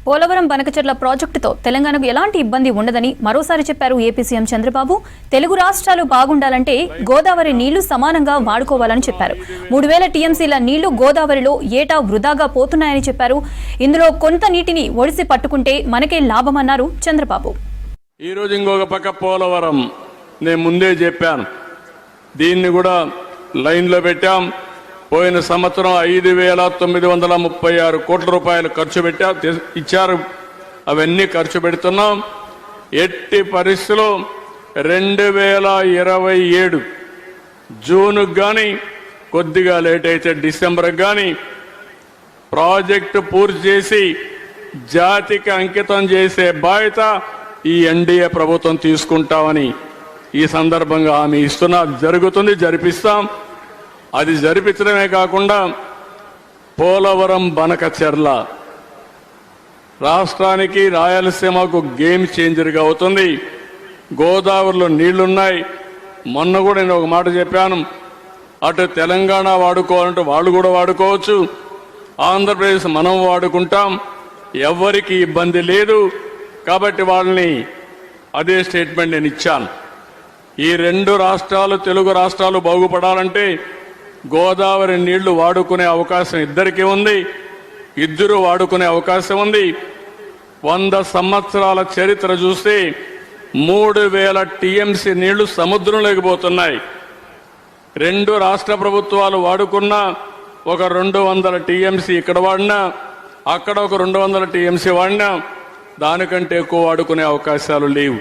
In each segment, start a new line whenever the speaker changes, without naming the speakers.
పోలవరం బనకచెర్ల ప్రాజెక్టుతో తెలంగాణకు ఎలాంటి ఇబ్బంది ఉండదని మరోసారి చెప్పారు ఏపీ సీఎం చంద్రబాబు. తెలుగు రాష్ట్రాలు బాగుండాలంటే గోదావరి నీళ్లు సమానంగా వాడుకోవాలని చెప్పారు. 3000 టీఎంసీల నీళ్లు గోదావరిలో ఏటా వృధాగా పోతున్నాయని చెప్పారు. ఇందులో కొంత నీటిని ఒడిసి పట్టుకుంటే మనకే లాభమన్నారు చంద్రబాబు.
ఈ రోజు ఇంకొక పక్క పోలవరం నేను ముందే చెప్పాను, దీన్ని కూడా లైన్లో పెట్టాం. పోయిన సంవత్సరం 5,936 కోట్ల రూపాయలు ఖర్చు ఇచ్చారు. అవన్నీ ఖర్చు పెడుతున్నాం. ఎట్టి పరిస్థితుల్లో 2027 జూన్కు కానీ కొద్దిగా లేట్ అయితే డిసెంబర్కి కానీ ప్రాజెక్టు పూర్తి చేసి జాతికి అంకితం చేసే బాధ్యత ఈ ఎన్డీఏ ప్రభుత్వం తీసుకుంటామని ఈ సందర్భంగా హామీ ఇస్తున్నా. జరుగుతుంది, జరిపిస్తాం. అది జరిపించడమే కాకుండా పోలవరం బనకచెర్ల రాష్ట్రానికి రాయలసీమకు గేమ్ చేంజర్గా అవుతుంది. గోదావరిలో నీళ్లున్నాయి. మొన్న కూడా నేను ఒక మాట చెప్పాను, అటు తెలంగాణ వాడుకోవాలంటే వాళ్ళు కూడా వాడుకోవచ్చు, ఆంధ్రప్రదేశ్ మనం వాడుకుంటాం, ఎవరికి ఇబ్బంది లేదు. కాబట్టి వాళ్ళని అదే స్టేట్మెంట్ నేను ఇచ్చాను. ఈ రెండు రాష్ట్రాలు, తెలుగు రాష్ట్రాలు బాగుపడాలంటే గోదావరి నీళ్లు వాడుకునే అవకాశం ఇద్దరికీ ఉంది, ఇద్దరు వాడుకునే అవకాశం ఉంది. 100 సంవత్సరాల చరిత్ర చూస్తే 3000 టీఎంసీ నీళ్లు సముద్రంలోకి పోతున్నాయి. రెండు రాష్ట్ర ప్రభుత్వాలు వాడుకున్న ఒక 200 టీఎంసీ ఇక్కడ వాడినా, అక్కడ ఒక 200 టీఎంసీ వాడినా దానికంటే ఎక్కువ వాడుకునే అవకాశాలు లేవు.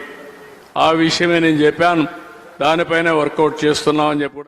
ఆ విషయమే నేను చెప్పాను, దానిపైన వర్కౌట్ చేస్తున్నామని చెప్పి